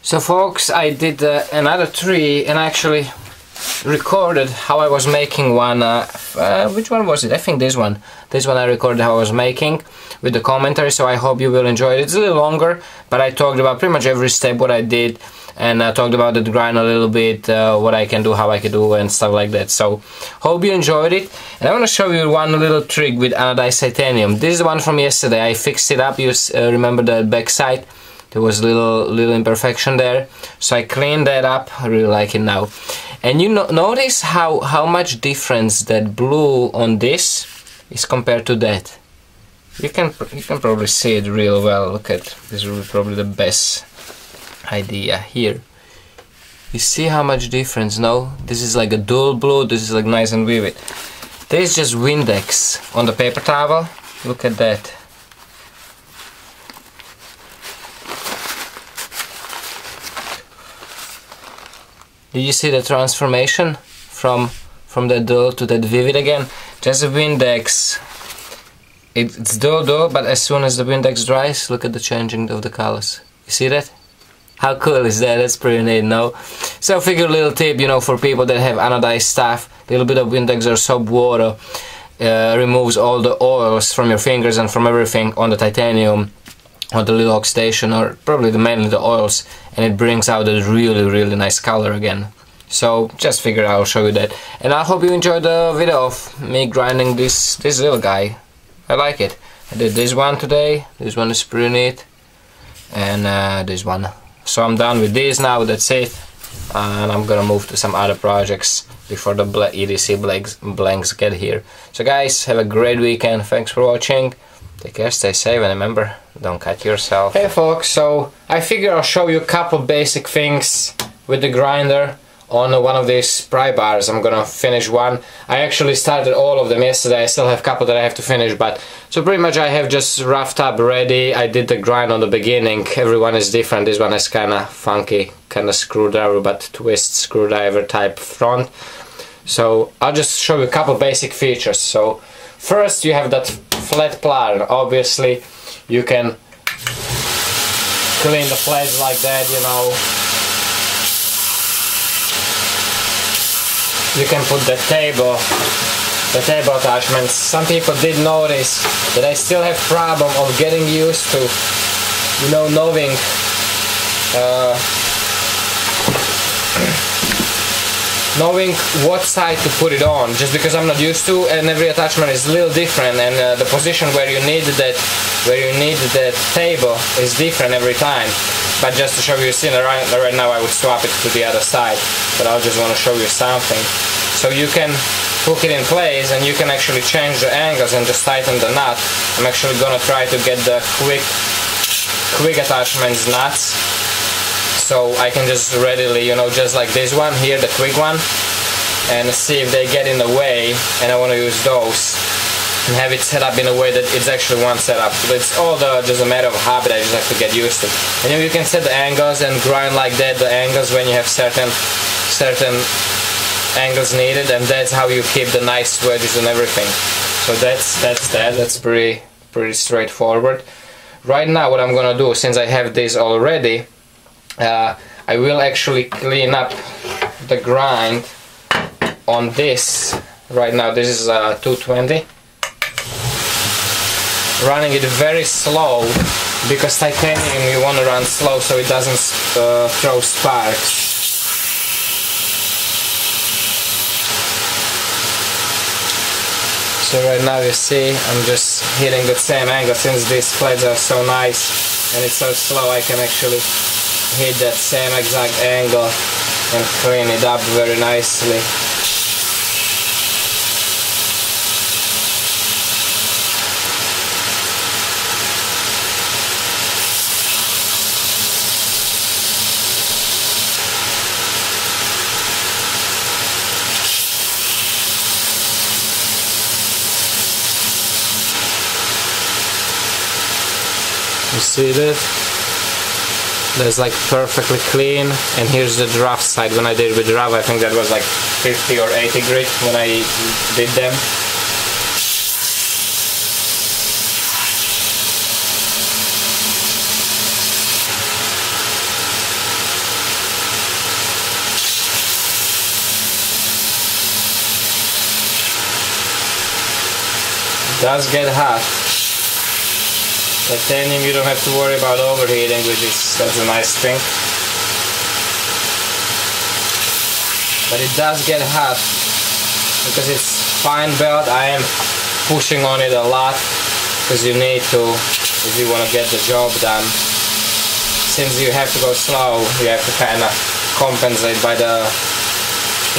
So folks, I did another tree and I actually recorded how I was making one. Which one was it? I think this one. This one I recorded how I was making with the commentary, so I hope you will enjoy it. It's a little longer, but I talked about pretty much every step what I did, and I talked about the grind a little bit, what I can do, how I can do, and stuff like that. So hope you enjoyed it. And I want to show you one little trick with anodized titanium. This is the one from yesterday. I fixed it up. You remember the back side? There was a little imperfection there, so I cleaned that up. I really like it now. And you notice how much difference that blue on this is compared to that. You can probably see it real well. Look at this, is probably the best idea here. You see how much difference? No, this is like a dull blue. This is like nice and vivid. This is just Windex on the paper towel. Look at that. Did you see the transformation from that dull to that vivid again? Just a Windex. It's dull, but as soon as the Windex dries, look at the changing of the colors. You see that? How cool is that? That's pretty neat, no? So figure a little tip, you know, for people that have anodized stuff, a little bit of Windex or soap water removes all the oils from your fingers and from everything on the titanium, or the little oxidation, or probably mainly the oils, and it brings out a really nice color again. So just figure I'll show you that, and I hope you enjoyed the video of me grinding this little guy. I like it. I did this one today. This one is pretty neat, and this one. So I'm done with this now. That's it, and I'm gonna move to some other projects before the EDC blanks get here. So guys, have a great weekend. Thanks for watching. Take care, stay safe, and remember, don't cut yourself. Hey folks, so I figure I'll show you a couple basic things with the grinder on one of these pry bars. I'm gonna finish one. I actually started all of them yesterday. I still have a couple that I have to finish, but so pretty much I have just roughed up ready. I did the grind on the beginning. Everyone is different. This one is kinda funky, kinda screwdriver, but twist screwdriver type front. So I'll just show you a couple basic features. So first you have that flat plier. Obviously you can clean the flags like that, you know. You can put the table attachments. Some people did notice that I still have problem of getting used to, you know, knowing knowing what side to put it on, just because I'm not used to, and every attachment is a little different, and the position where you need that table is different every time. But just to show you, right now I would swap it to the other side, but I just want to show you something. So you can hook it in place, and you can actually change the angles and just tighten the knot. I'm actually gonna try to get the quick attachments nuts, so I can just readily, you know, just like this one here, the quick one, and see if they get in the way, and I want to use those and have it set up in a way that it's actually one setup. But it's all just a matter of habit. I just have to get used to. And you can set the angles and grind like that, the angles when you have certain angles needed, and that's how you keep the nice wedges and everything. So that's pretty straightforward. Right now what I'm gonna do, since I have this already, I will actually clean up the grind on this. Right now this is 220. Running it very slow, because titanium you want to run slow so it doesn't throw sparks. So right now you see I'm just hitting the same angle. Since these flags are so nice and it's so slow, I can actually hit that same exact angle and clean it up very nicely. You see that? That's like perfectly clean, and here's the draft side. When I did with draft, I think that was like 50 or 80 grit when I did them. does get hot. Titanium, you don't have to worry about overheating, that's a nice thing. But it does get hot because it's fine belt. I am pushing on it a lot because you need to if you want to get the job done. Since you have to go slow, you have to kind of compensate by the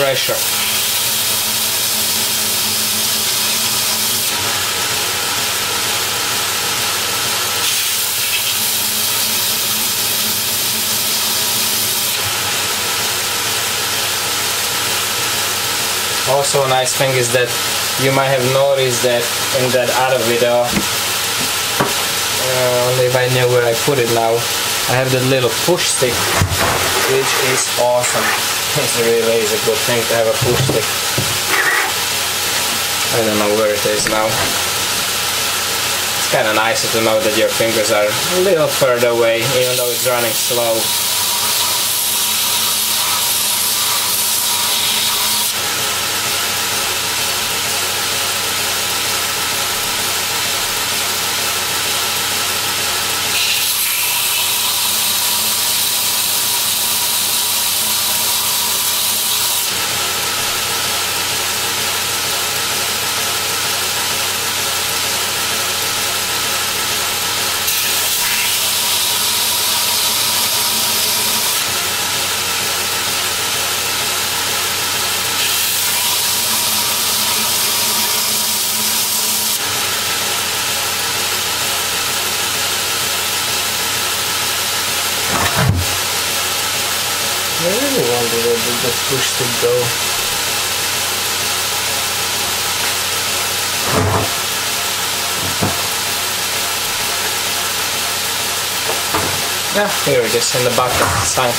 pressure. Also a nice thing is that you might have noticed that in that other video, if I knew where I put it now, I have that little push stick, which is awesome. It really is a good thing to have a push stick. I don't know where it is now. It's kind of nicer to know that your fingers are a little further away, even though it's running slow. I really wonder where did the push stick go. Yeah, here it is in the bucket, sunk.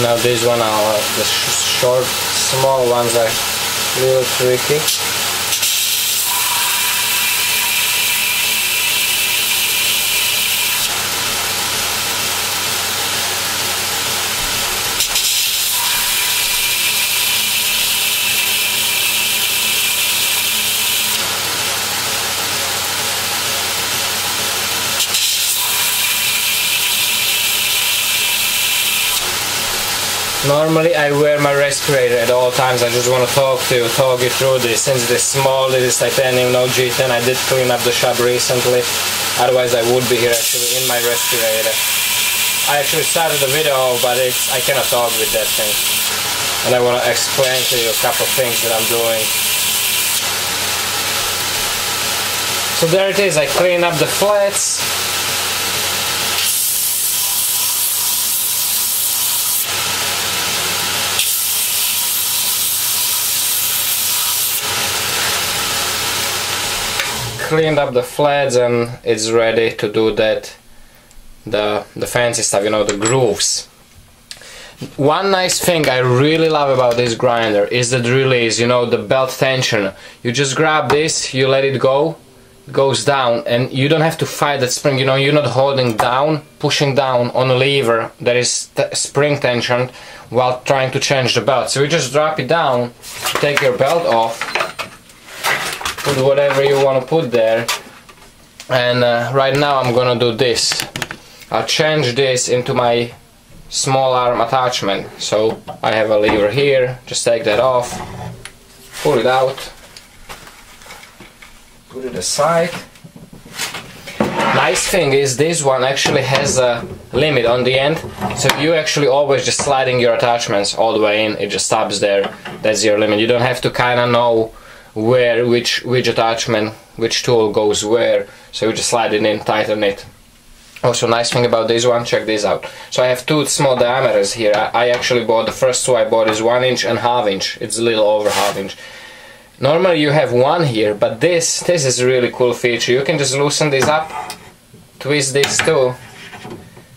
Now this one, the short, small ones are a little tricky. Normally I wear my respirator at all times. I just want to talk you through this. Since this small, this is titanium, no G10, I did clean up the shop recently. Otherwise I would be here actually in my respirator. I actually started the video, but I cannot talk with that thing. And I want to explain to you a couple of things that I'm doing. So there it is, I clean up the flats. Cleaned up the flats and it's ready to do that, the fancy stuff, you know, the grooves. One nice thing I really love about this grinder is the release, you know, the belt tension. You just grab this, you let it go, it goes down, and you don't have to fight that spring, you know, you're not holding down, pushing down on a lever that is spring tension while trying to change the belt. So you just drop it down, take your belt off, put whatever you want to put there, and right now I'm gonna do this. I'll change this into my small arm attachment. So I have a lever here, just take that off, pull it out, put it aside. Nice thing is this one actually has a limit on the end, so you actually always just sliding your attachments all the way in, it just stops there. That's your limit. You don't have to kind of know where which attachment, which tool goes where, so you just slide it in, tighten it. Also, nice thing about this one, check this out. So I have two small diameters here. I actually bought, the first two I bought is 1 inch and ½ inch. It's a little over ½ inch. Normally you have one here, but this is a really cool feature. You can just loosen this up, twist this too,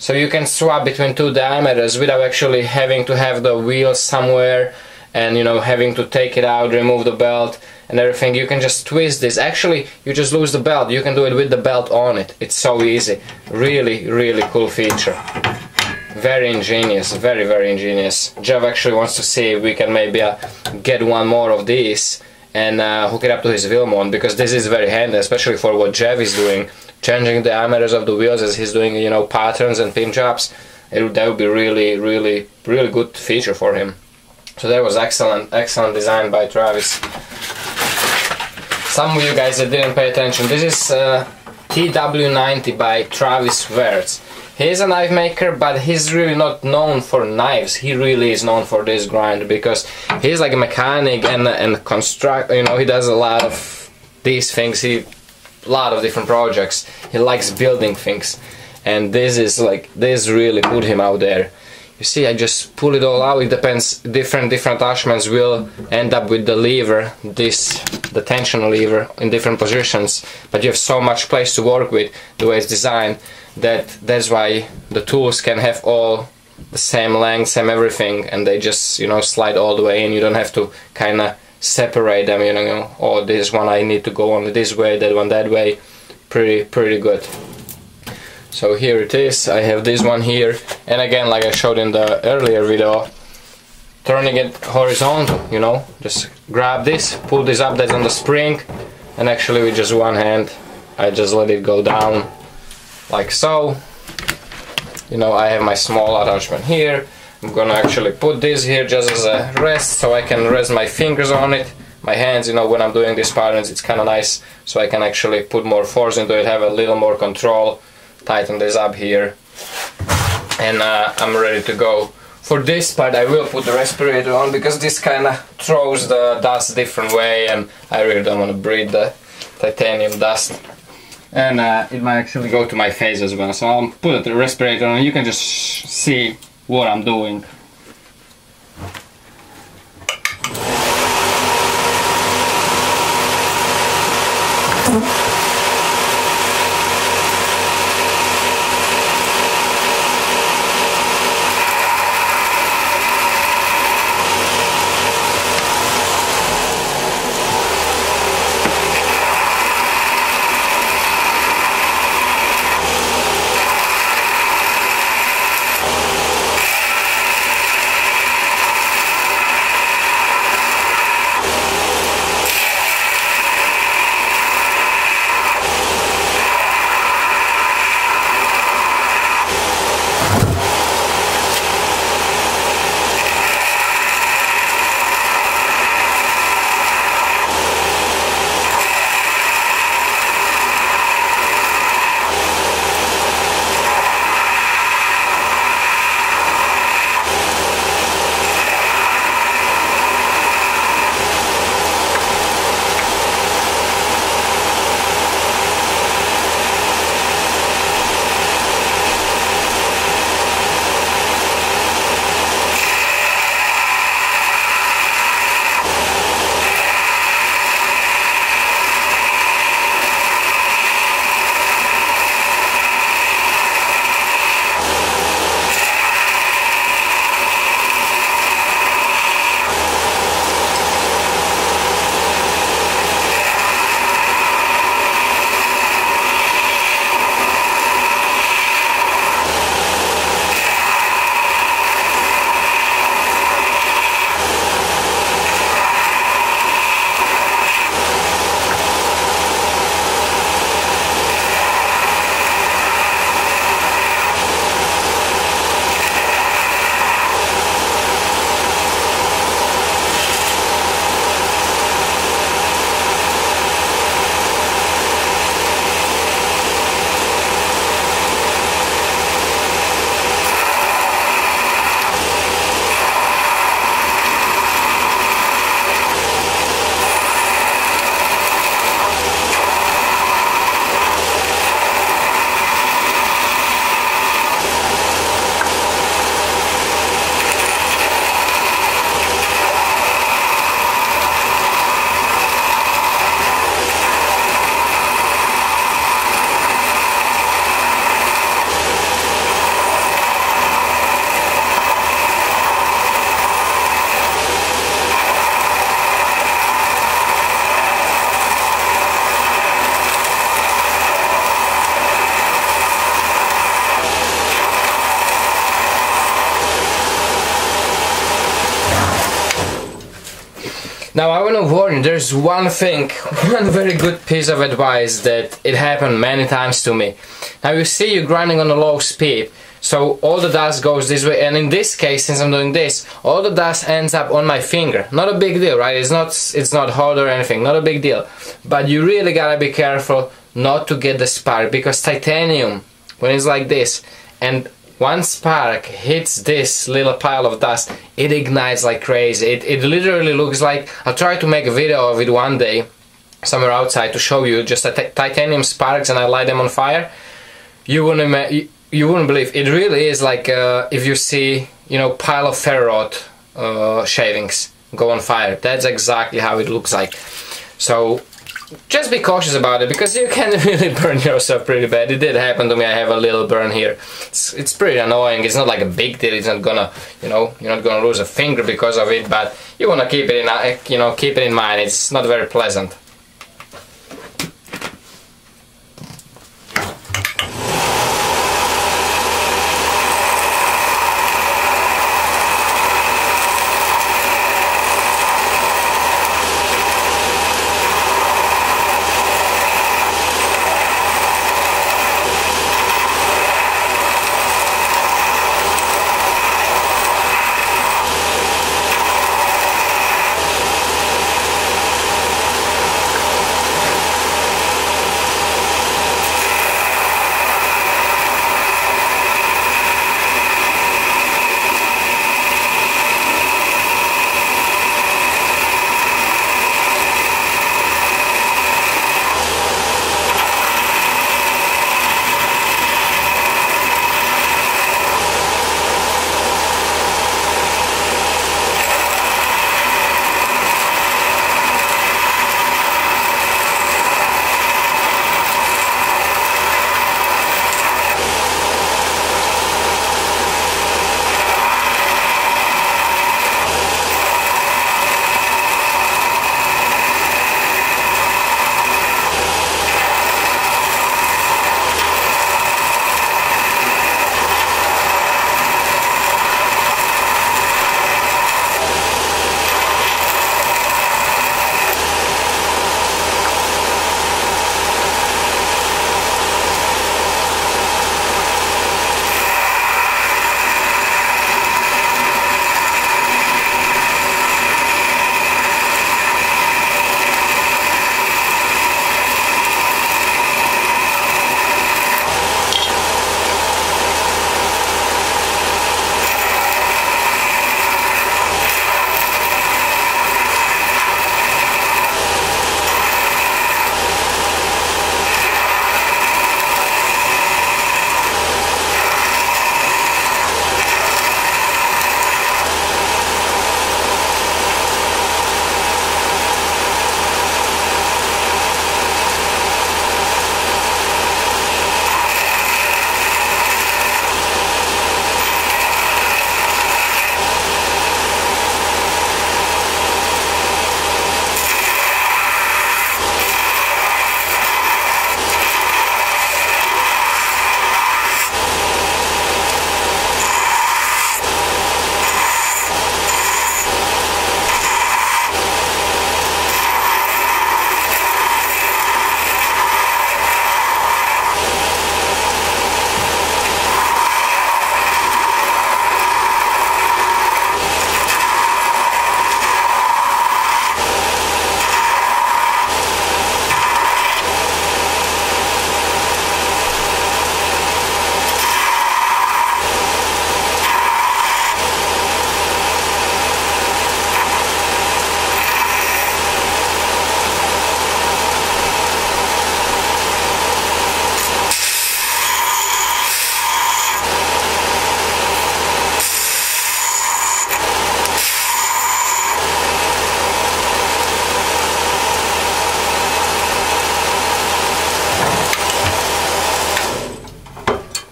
so you can swap between two diameters without actually having to have the wheel somewhere and, you know, having to take it out, remove the belt and everything. You can just twist this. Actually, you just lose the belt. You can do it with the belt on it. It's so easy. Really, really cool feature. Very ingenious, very, very ingenious. Jeff actually wants to see if we can maybe get one more of these and hook it up to his wheel mount, because this is very handy, especially for what Jeff is doing, changing the diameters of the wheels as he's doing, you know, patterns and pin jobs. That would be really, really, really good feature for him. So that was excellent, excellent design by Travis. Some of you guys that didn't pay attention, this is TW-90 by Travis Wertz. He's a knife maker, but he's really not known for knives. He really is known for this grind, because he's like a mechanic and construct. You know, he does a lot of these things. A lot of different projects. He likes building things, and this really put him out there. You see, I just pull it all out. It depends. Different attachments will end up with the lever, the tension lever, in different positions. But you have so much place to work with the way it's designed. That's why the tools can have all the same length, same everything, and they just, you know, slide all the way in. You don't have to kind of separate them, you know, oh, this one I need to go only this way, that one that way. Pretty good. So here it is. I have this one here, and again, like I showed in the earlier video, turning it horizontal, you know, just grab this, pull this up, that's on the spring, and actually with just one hand I just let it go down like so. You know, I have my small attachment here. I'm gonna actually put this here just as a rest, so I can rest my fingers on it, my hands. You know, when I'm doing these patterns, it's kind of nice, so I can actually put more force into it, have a little more control, tighten this up here, and I'm ready to go. For this part I will put the respirator on, because this kind of throws the dust different way, and I really don't want to breathe the titanium dust. And it might actually go to my face as well, so I'll put the respirator on and you can just see what I'm doing. Now I want to warn you, there's one thing, one very good piece of advice that it happened many times to me. Now you see you're grinding on a low speed, so all the dust goes this way, and in this case, since I'm doing this, all the dust ends up on my finger. Not a big deal, right? It's not hard or anything, not a big deal. But you really gotta be careful not to get the spark, because titanium, when it's like this, and one spark hits this little pile of dust, it ignites like crazy. It literally looks like, I'll try to make a video of it one day, somewhere outside, to show you just titanium sparks, and I light them on fire. You wouldn't believe. It really is like if you see, you know, pile of ferrite shavings go on fire. That's exactly how it looks like. So just be cautious about it, because you can really burn yourself pretty bad. It did happen to me. I have a little burn here. It's pretty annoying. It's not like a big deal. It's not gonna, you know, you're not gonna lose a finger because of it. But you wanna keep it in, you know, keep it in mind. It's not very pleasant.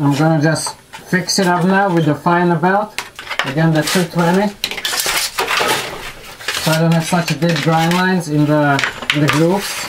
I'm gonna just fix it up now with the finer belt, again the 220, so I don't have such deep grind lines in the grooves.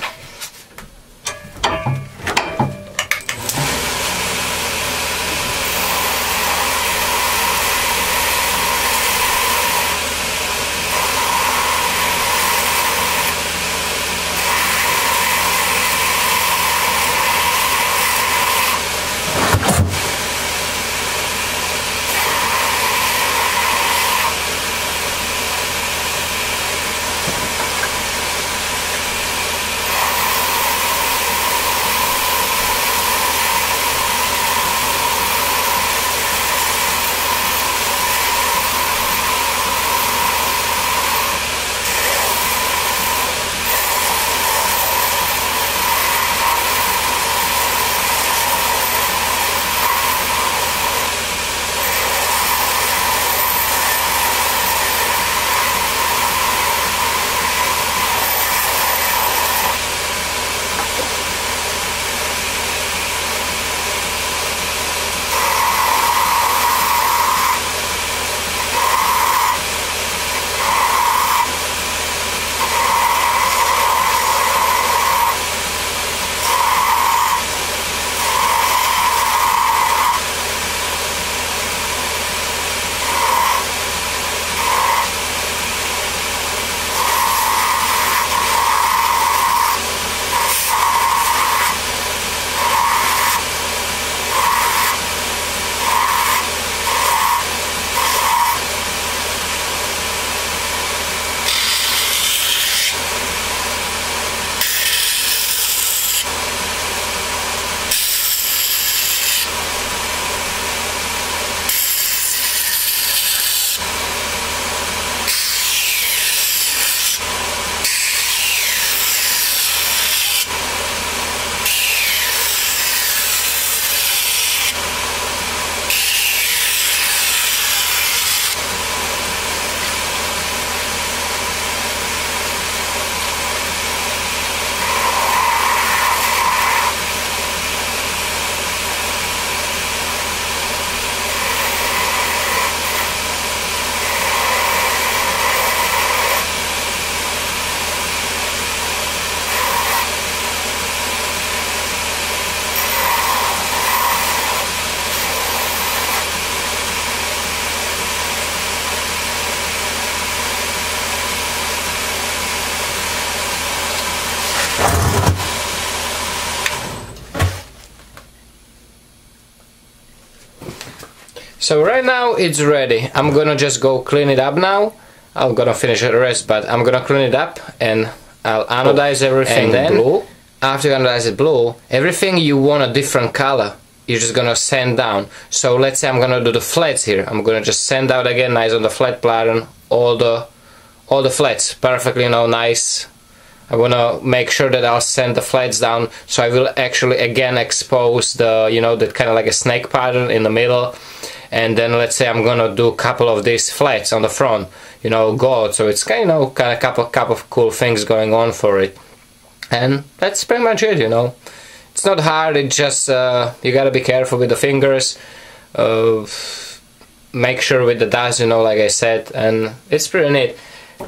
So right now it's ready. I'm gonna just go clean it up now. I'm gonna finish the rest, but I'm gonna clean it up and I'll anodize everything. And then blue. After you anodize it blue, everything you want a different color, you're just gonna sand down. So let's say I'm gonna do the flats here. I'm gonna just sand out again nice on the flat pattern, all the flats perfectly, you know, nice. I wanna make sure that I'll sand the flats down, so I will actually again expose the, you know, that kind of like a snake pattern in the middle. And then let's say I'm gonna do a couple of these flats on the front, you know, gold. So it's kind of couple of cool things going on for it. And that's pretty much it, you know. It's not hard. It's just you gotta be careful with the fingers. Make sure with the dust, you know, like I said, and it's pretty neat.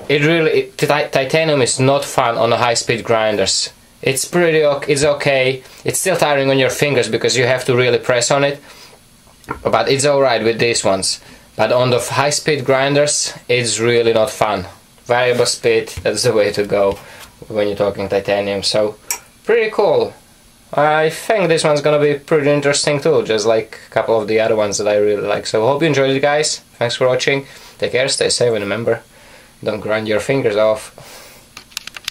Titanium is not fun on the high-speed grinders. It's it's okay. It's still tiring on your fingers because you have to really press on it. But it's alright with these ones. But on the high-speed grinders, it's really not fun. Variable speed, that's the way to go when you're talking titanium. So, pretty cool. I think this one's gonna be pretty interesting too, just like a couple of the other ones that I really like. So, hope you enjoyed it, guys. Thanks for watching. Take care, stay safe, and remember, don't grind your fingers off.